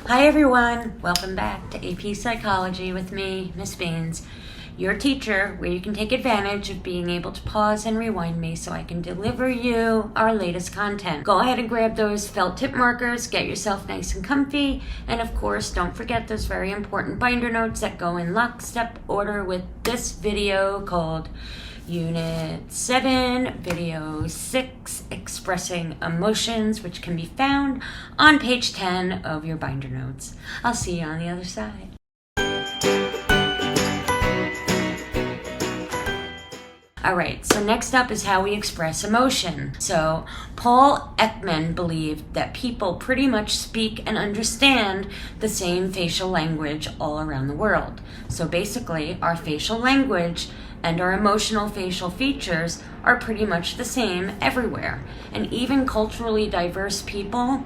Hi everyone, welcome back to AP Psychology with me, Miss Beans, your teacher, where you can take advantage of being able to pause and rewind me so I can deliver you our latest content. Go ahead and grab those felt tip markers, get yourself nice and comfy, and of course don't forget those very important binder notes that go in lockstep order with this video called Unit 7, Video 6, Expressing Emotions, which can be found on page 10 of your binder notes. I'll see you on the other side. Alright, so next up is how we express emotion. So, Paul Ekman believed that people pretty much speak and understand the same facial language all around the world. So basically, our facial language and our emotional facial features are pretty much the same everywhere. And even culturally diverse people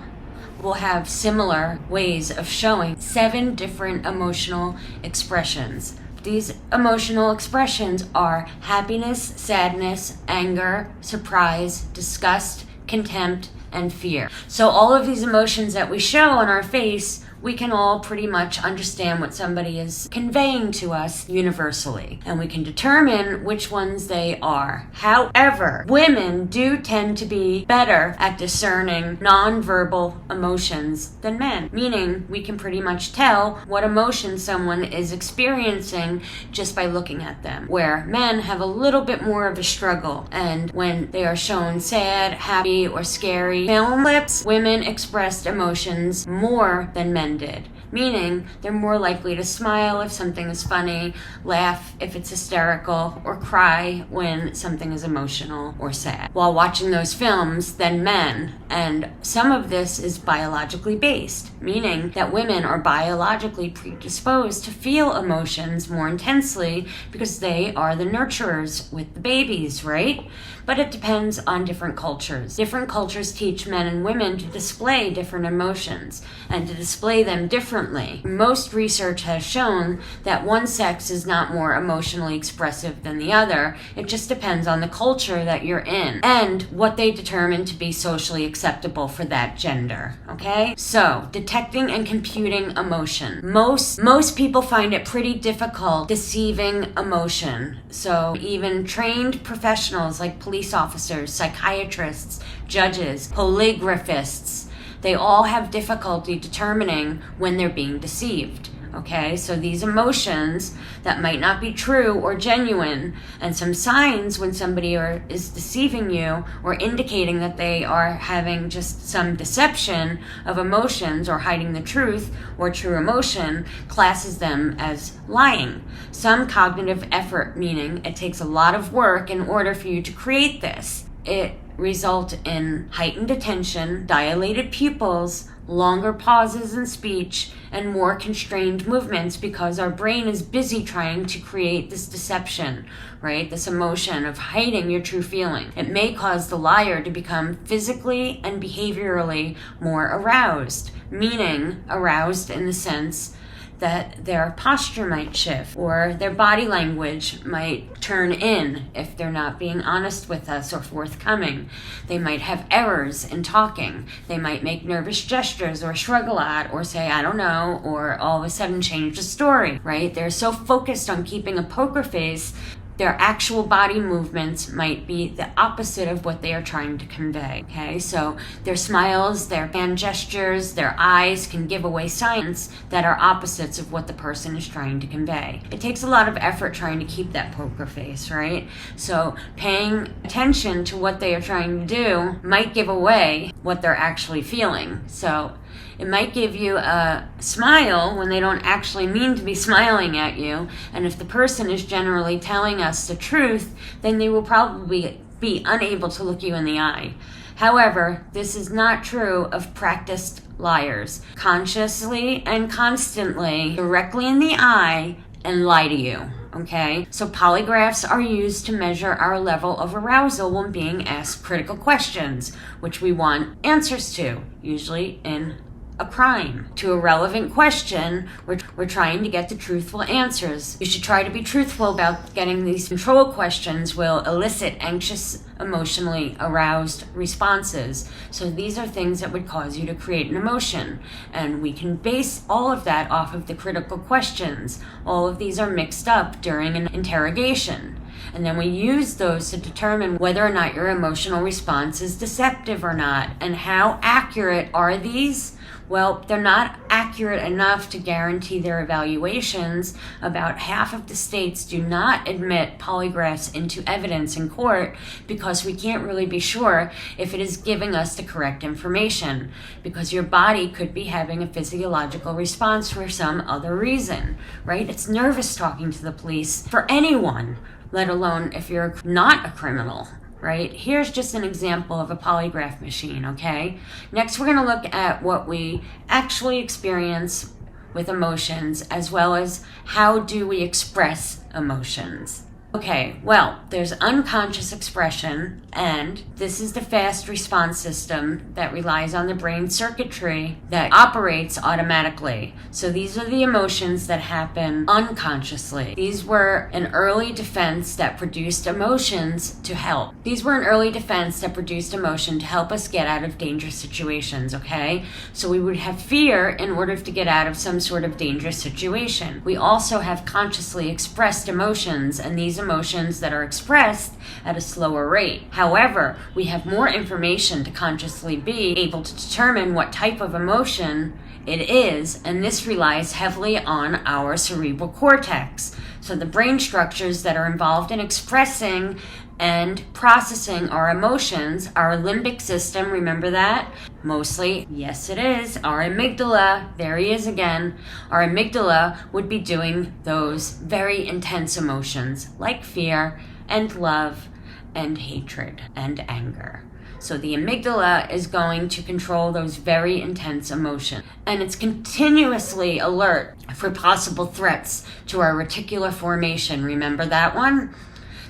will have similar ways of showing 7 different emotional expressions. These emotional expressions are happiness, sadness, anger, surprise, disgust, contempt, and fear. So all of these emotions that we show on our face, we can all pretty much understand what somebody is conveying to us universally, and we can determine which ones they are. However, women do tend to be better at discerning nonverbal emotions than men, meaning we can pretty much tell what emotion someone is experiencing just by looking at them, where men have a little bit more of a struggle, and when they are shown sad, happy, or scary film clips, women expressed emotions more than men did, meaning they're more likely to smile if something is funny, laugh if it's hysterical, or cry when something is emotional or sad while watching those films than men. And some of this is biologically based, meaning that women are biologically predisposed to feel emotions more intensely because they are the nurturers with the babies, right? But it depends on different cultures. Different cultures teach men and women to display different emotions and to display them differently. Most research has shown that one sex is not more emotionally expressive than the other. It just depends on the culture that you're in and what they determine to be socially acceptable for that gender, okay? So, detecting and computing emotion. Most people find it pretty difficult deceiving emotion. So, even trained professionals like police officers, psychiatrists, judges, polygraphists, they all have difficulty determining when they're being deceived. Okay, so these emotions that might not be true or genuine, and some signs when somebody is deceiving you or indicating that they are having just some deception of emotions or hiding the truth or true emotion, classes them as lying. Some cognitive effort, meaning it takes a lot of work in order for you to create this. It results in heightened attention, dilated pupils, longer pauses in speech, and more constrained movements because our brain is busy trying to create this deception, right? This emotion of hiding your true feeling. It may cause the liar to become physically and behaviorally more aroused, meaning aroused in the sense that their posture might shift or their body language might turn in if they're not being honest with us or forthcoming. They might have errors in talking. They might make nervous gestures or shrug a lot or say, I don't know, or all of a sudden change the story, right? They're so focused on keeping a poker face, their actual body movements might be the opposite of what they are trying to convey, okay? So their smiles, their hand gestures, their eyes can give away signs that are opposites of what the person is trying to convey. It takes a lot of effort trying to keep that poker face, right? So paying attention to what they are trying to do might give away what they're actually feeling. So it might give you a smile when they don't actually mean to be smiling at you. And if the person is generally telling us the truth, then they will probably be unable to look you in the eye. However, this is not true of practiced liars. Consciously and constantly, directly in the eye, and lie to you. Okay, so polygraphs are used to measure our level of arousal when being asked critical questions, which we want answers to, usually in a crime. To a relevant question, we're trying to get the truthful answers. You should try to be truthful about getting these control questions will elicit anxious, emotionally aroused responses. So these are things that would cause you to create an emotion. And we can base all of that off of the critical questions. All of these are mixed up during an interrogation. And then we use those to determine whether or not your emotional response is deceptive or not. And how accurate are these? Well, they're not accurate enough to guarantee their evaluations. About half of the states do not admit polygraphs into evidence in court because we can't really be sure if it is giving us the correct information, because your body could be having a physiological response for some other reason, right? It's nervous talking to the police for anyone, let alone if you're not a criminal. Right? Here's just an example of a polygraph machine, okay? Next, we're going to look at what we actually experience with emotions, as well as how do we express emotions. Okay, well, there's unconscious expression, and this is the fast response system that relies on the brain circuitry that operates automatically. So these are the emotions that happen unconsciously. These were an early defense that produced emotions to help. These were an early defense that produced emotion to help us get out of dangerous situations, okay? So we would have fear in order to get out of some sort of dangerous situation. We also have consciously expressed emotions, and these emotions that are expressed at a slower rate. However, we have more information to consciously be able to determine what type of emotion it is, and this relies heavily on our cerebral cortex. So the brain structures that are involved in expressing and processing our emotions, our limbic system, remember that? Mostly, yes it is, our amygdala, there he is again. Our amygdala would be doing those very intense emotions like fear and love and hatred and anger. So the amygdala is going to control those very intense emotions. And it's continuously alert for possible threats to our reticular formation. Remember that one?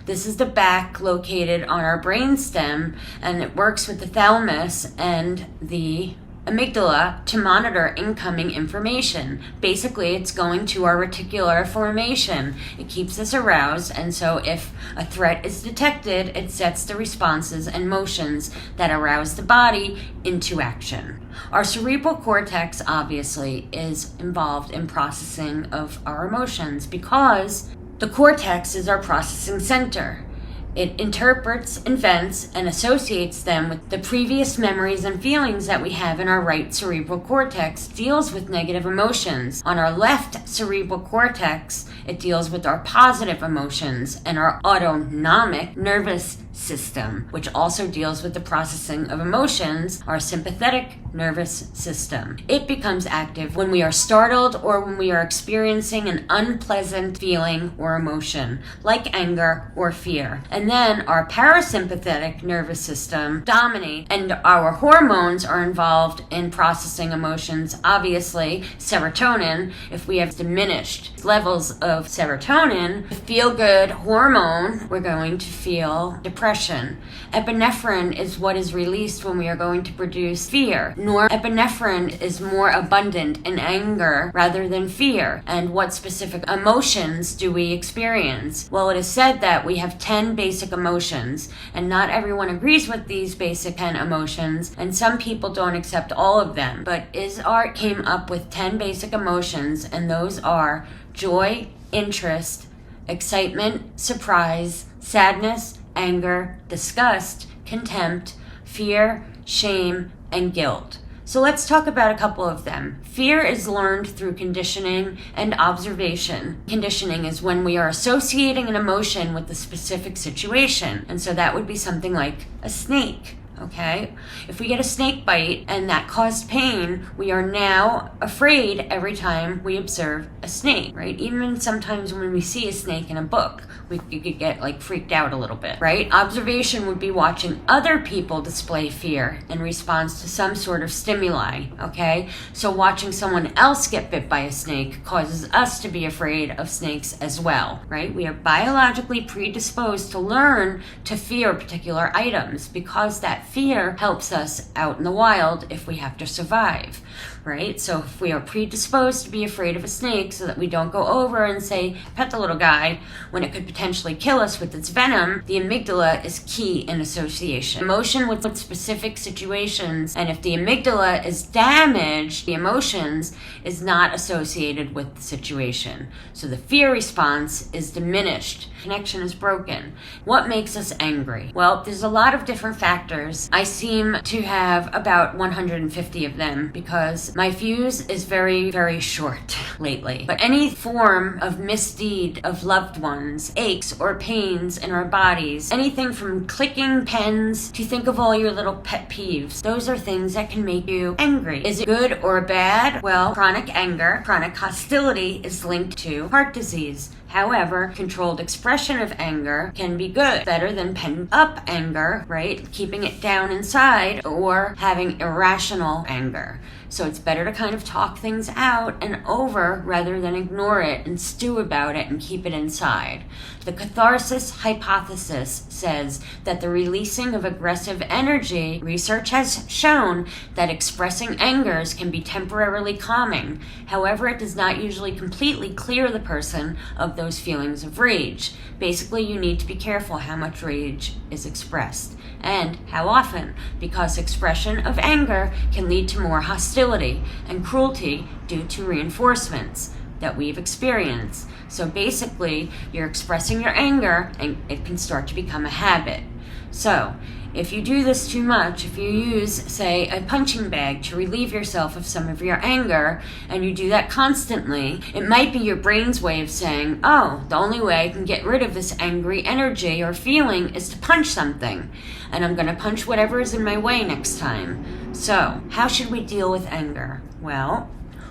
This is the back located on our brainstem, and it works with the thalamus and the amygdala to monitor incoming information. Basically, it's going to our reticular formation. It keeps us aroused, and so if a threat is detected, it sets the responses and motions that arouse the body into action. Our cerebral cortex, obviously, is involved in processing of our emotions because the cortex is our processing center. It interprets, invents, and associates them with the previous memories and feelings that we have in our right cerebral cortex, deals with negative emotions. On our left cerebral cortex, it deals with our positive emotions, and our autonomic nervous system, which also deals with the processing of emotions, our sympathetic nervous system. It becomes active when we are startled or when we are experiencing an unpleasant feeling or emotion, like anger or fear. And then our parasympathetic nervous system dominates, and our hormones are involved in processing emotions. Obviously, serotonin, if we have diminished levels of serotonin, the feel-good hormone, we're going to feel depression. Epinephrine is what is released when we are going to produce fear. Norepinephrine is more abundant in anger rather than fear. And what specific emotions do we experience? Well, it is said that we have 10 basic emotions, and not everyone agrees with these basic 10 emotions, and some people don't accept all of them. But Isart came up with 10 basic emotions, and those are joy, interest, excitement, surprise, sadness, anger, disgust, contempt, fear, shame, and guilt. So let's talk about a couple of them. Fear is learned through conditioning and observation. Conditioning is when we are associating an emotion with a specific situation. And so that would be something like a snake. Okay? If we get a snake bite and that caused pain, we are now afraid every time we observe a snake, right? Even sometimes when we see a snake in a book, we could get like freaked out a little bit, right? Observation would be watching other people display fear in response to some sort of stimuli, okay? So watching someone else get bit by a snake causes us to be afraid of snakes as well, right? We are biologically predisposed to learn to fear particular items because that fear helps us out in the wild if we have to survive. right? So if we are predisposed to be afraid of a snake so that we don't go over and say, pet the little guy, when it could potentially kill us with its venom, the amygdala is key in association. Emotion with specific situations, and if the amygdala is damaged, the emotions is not associated with the situation. So the fear response is diminished. Connection is broken. What makes us angry? Well, there's a lot of different factors. I seem to have about 150 of them because my fuse is very, very short lately. But any form of misdeed of loved ones, aches or pains in our bodies, anything from clicking pens to think of all your little pet peeves, those are things that can make you angry. Is it good or bad? Well, chronic anger, chronic hostility is linked to heart disease. However, controlled expression of anger can be good, better than pent up anger, right? Keeping it down inside, or having irrational anger. So it's better to kind of talk things out and over rather than ignore it and stew about it and keep it inside. The catharsis hypothesis says that the releasing of aggressive energy, research has shown that expressing angers can be temporarily calming. However, it does not usually completely clear the person of those feelings of rage. Basically, you need to be careful how much rage is expressed and how often, because expression of anger can lead to more hostility and cruelty due to reinforcements that we've experienced. So basically, you're expressing your anger and it can start to become a habit. So if you do this too much, if you use, say, a punching bag to relieve yourself of some of your anger, and you do that constantly, it might be your brain's way of saying, oh, the only way I can get rid of this angry energy or feeling is to punch something, and I'm going to punch whatever is in my way next time. So, how should we deal with anger? Well,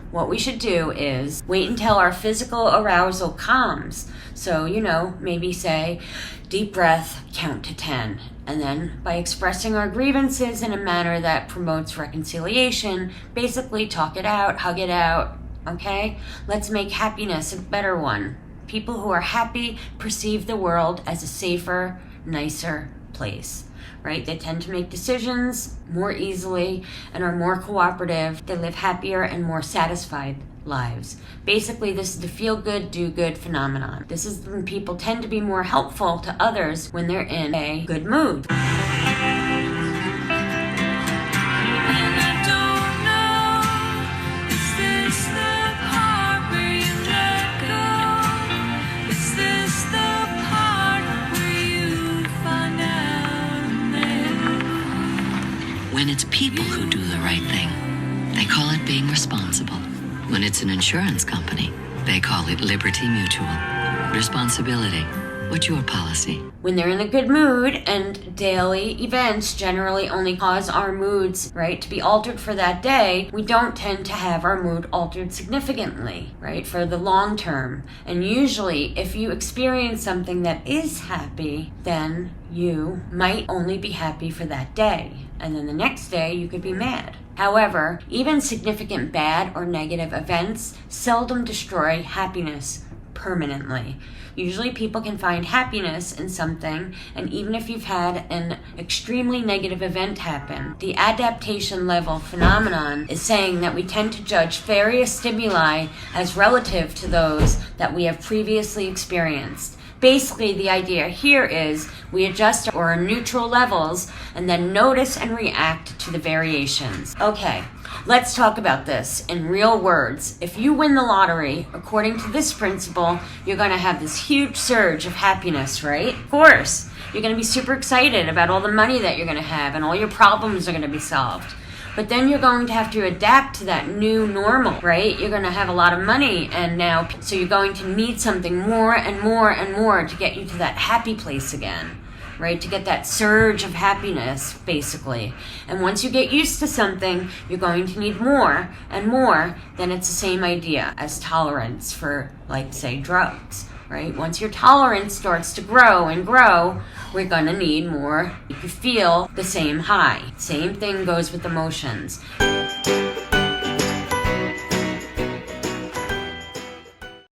what we should do is wait until our physical arousal calms. So, maybe say, deep breath, count to 10. And then by expressing our grievances in a manner that promotes reconciliation, basically talk it out, hug it out, okay? Let's make happiness a better one. People who are happy perceive the world as a safer, nicer place, right? They tend to make decisions more easily and are more cooperative. They live happier and more satisfied lives. Basically, this is the feel good, do good phenomenon. This is when people tend to be more helpful to others when they're in a good mood. When it's people who do the right thing, they call it being responsible. When it's an insurance company, they call it Liberty Mutual. Responsibility. What's your policy? When they're in a good mood, and daily events generally only cause our moods, right, to be altered for that day, we don't tend to have our mood altered significantly, right, for the long term. And usually, if you experience something that is happy, then you might only be happy for that day. And then the next day, you could be mad. However, even significant bad or negative events seldom destroy happiness permanently. Usually people can find happiness in something, and even if you've had an extremely negative event happen, the adaptation level phenomenon is saying that we tend to judge various stimuli as relative to those that we have previously experienced. Basically, the idea here is we adjust our neutral levels and then notice and react to the variations. Okay, let's talk about this in real words. If you win the lottery, according to this principle, you're going to have this huge surge of happiness, right? Of course. You're going to be super excited about all the money that you're going to have, and all your problems are going to be solved. But then you're going to have to adapt to that new normal, right? You're going to have a lot of money, and now, so you're going to need something more and more and more to get you to that happy place again, right? To get that surge of happiness, basically. And once you get used to something, you're going to need more and more. Then it's the same idea as tolerance for, like, say, drugs, right? Once your tolerance starts to grow and grow, we're going to need more. You can feel the same high. Same thing goes with emotions.